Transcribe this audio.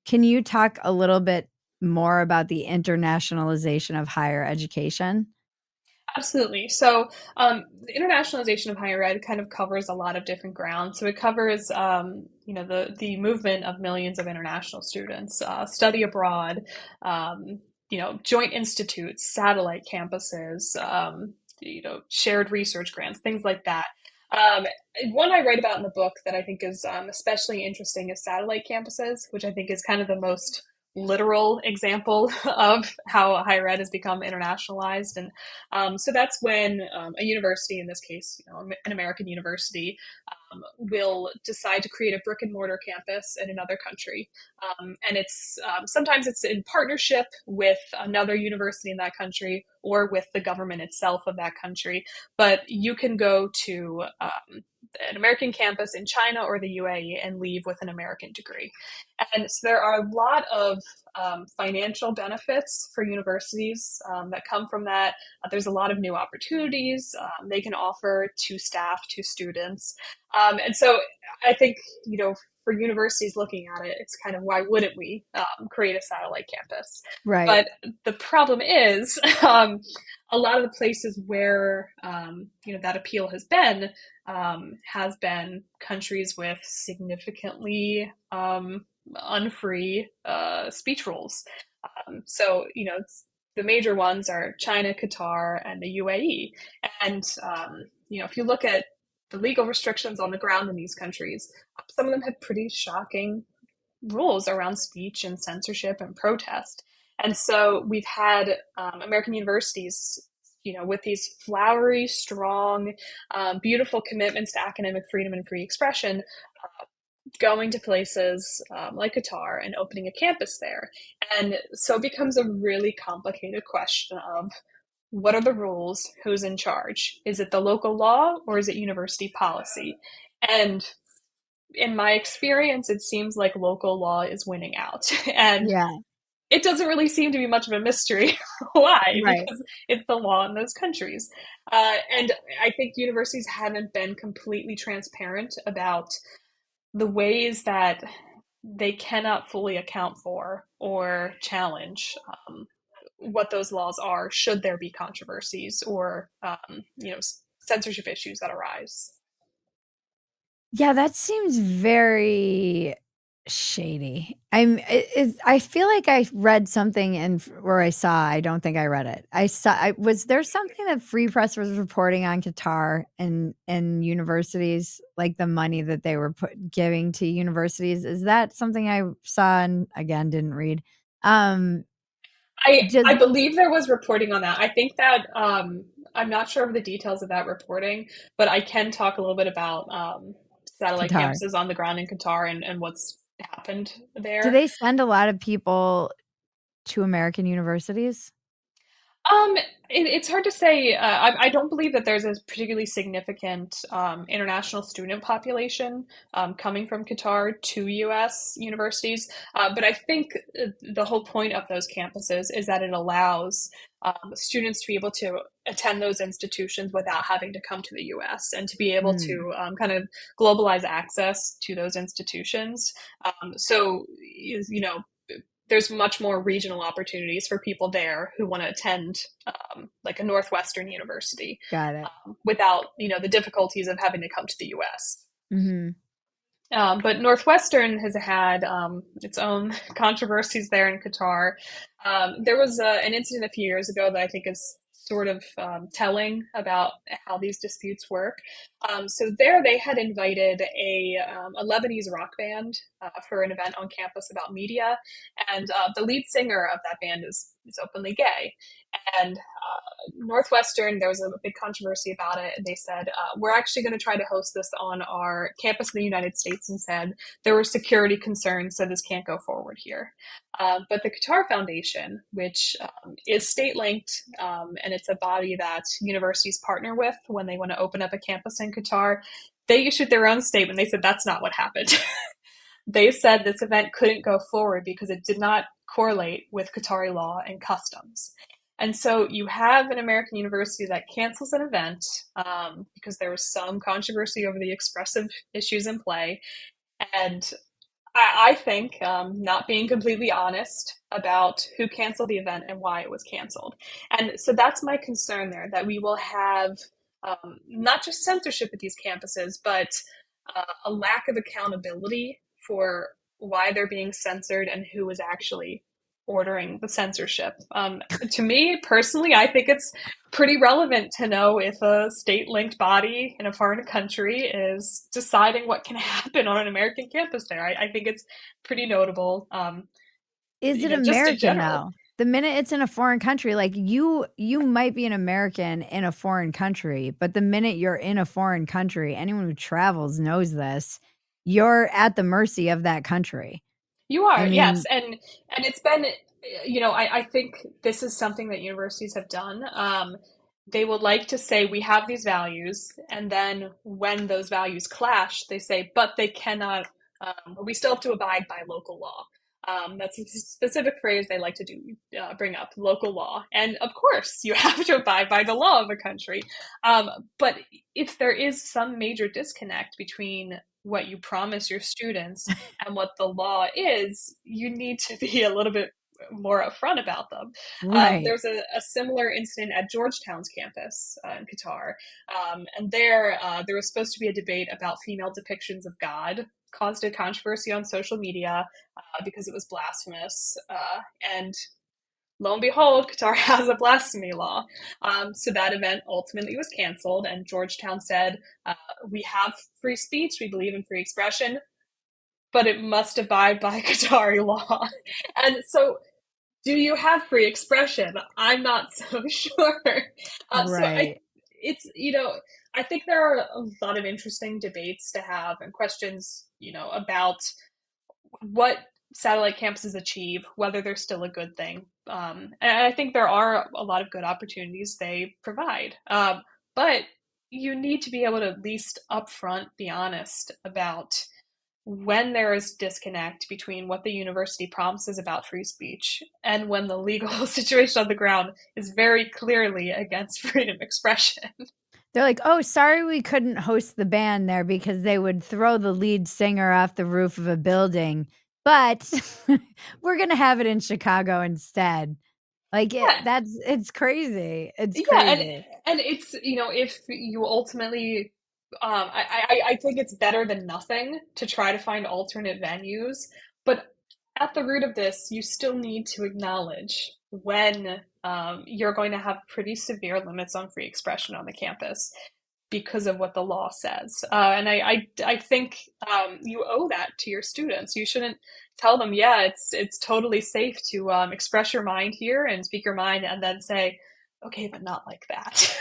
Can you talk a little bit more about the internationalization of higher education? Absolutely. So, the internationalization of higher ed kind of covers a lot of different ground. So it covers, the movement of millions of international students, study abroad, joint institutes, satellite campuses, shared research grants, things like that. Um, One I write about in the book that I think is especially interesting is satellite campuses, which I think is kind of the most literal example of how higher ed has become internationalized. And so that's when a university, in this case, an American university, will decide to create a brick and mortar campus in another country, and it's sometimes it's in partnership with another university in that country or with the government itself of that country. But you can go to an American campus in China or the UAE and leave with an American degree. And so there are a lot of financial benefits for universities that come from that. There's a lot of new opportunities they can offer to staff, to students. And so I think, for universities looking at it, it's kind of why wouldn't we create a satellite campus? Right. But the problem is, a lot of the places where that appeal has been countries with significantly unfree speech rules. The major ones are China, Qatar, and the UAE. And if you look at the legal restrictions on the ground in these countries, some of them have pretty shocking rules around speech and censorship and protest. And so we've had American universities, with these flowery, strong, beautiful commitments to academic freedom and free expression, going to places like Qatar and opening a campus there. And so it becomes a really complicated question of what are the rules? Who's in charge? Is it the local law or is it university policy? And in my experience, it seems like local law is winning out. And Yeah. it doesn't really seem to be much of a mystery why, Right. because it's the law in those countries. And I think universities haven't been completely transparent about the ways that they cannot fully account for or challenge what those laws are should there be controversies or censorship issues that arise. Yeah, that seems very shady. I feel like I read something and where I saw, I don't think I read it. Was there something that Free Press was reporting on Qatar and universities, like the money that they were giving to universities? Is that something I saw and again didn't read? Um, I just believe there was reporting on that. I think that I'm not sure of the details of that reporting, but I can talk a little bit about satellite Qatar. campuses on the ground in Qatar and what's happened Do there. they send a lot of people to American universities? Um, it's hard to say. I don't believe that there's a particularly significant international student population coming from Qatar to U.S. universities. But I think the whole point of those campuses is that it allows students to be able to attend those institutions without having to come to the U.S. and to be able Mm. to kind of globalize access to those institutions. So, there's much more regional opportunities for people there who want to attend like a Northwestern university Got it. without the difficulties of having to come to the U.S. Mhm. But Northwestern has had its own controversies there in Qatar. There was an incident a few years ago that I think is sort of telling about how these disputes work. So there, they had invited a Lebanese rock band for an event on campus about media, and the lead singer of that band is openly gay. And Northwestern, there was a big controversy about it. They said, we're actually going to try to host this on our campus in the United States and said there were security concerns, so this can't go forward here. But the Qatar Foundation, which is state linked, and it's a body that universities partner with when they want to open up a campus in Qatar, they issued their own statement. They said that's not what happened. They said this event couldn't go forward because it did not correlate with Qatari law and customs. And so you have an American university that cancels an event because there was some controversy over the expressive issues in play. And I think not being completely honest about who canceled the event and why it was canceled. And so that's my concern there, that we will have not just censorship at these campuses, but a lack of accountability for why they're being censored and who is actually ordering the censorship. To me personally, I think it's pretty relevant to know if a state linked body in a foreign country is deciding what can happen on an American campus there. I think it's pretty notable, Is it just in American general. though? The minute it's in a foreign country, like you might be an American in a foreign country, but the minute you're in a foreign country, anyone who travels knows this, you're at the mercy of that country. You I are, yes, mean, and it's been, I think this is something that universities have done. They would like to say we have these values, and then when those values clash, they say, but they cannot. We still have to abide by local law. That's a specific phrase they like to do, bring up local law, and of course you have to abide by the law of a country. But if there is some major disconnect between what you promise your students and what the law is, you need to be a little bit more upfront about them. right. There's a similar incident at Georgetown's campus in Qatar, and there was supposed to be a debate about female depictions of God. Caused a controversy on social media because it was blasphemous, and lo and behold, Qatar has a blasphemy law. So that event ultimately was canceled, and Georgetown said, "We have free speech. We believe in free expression, but it must abide by Qatari law." And so, do you have free expression? I'm not so sure. Right. It's, I think there are a lot of interesting debates to have and questions, about what satellite campuses achieve, whether they're still a good thing. And I think there are a lot of good opportunities they provide. But you need to be able to at least upfront be honest about when there is disconnect between what the university promises about free speech and when the legal situation on the ground is very clearly against freedom of expression. They're like, "Oh, sorry we couldn't host the band there because they would throw the lead singer off the roof of a building, but we're gonna have it in Chicago instead." Like, Yeah, it's crazy. It's yeah, crazy. and it's, if you ultimately, I think it's better than nothing to try to find alternate venues, but at the root of this, you still need to acknowledge when you're going to have pretty severe limits on free expression on the campus because of what the law says. And I think you owe that to your students. You shouldn't tell them, yeah, it's totally safe to express your mind here and speak your mind, and then say, okay, but not like that.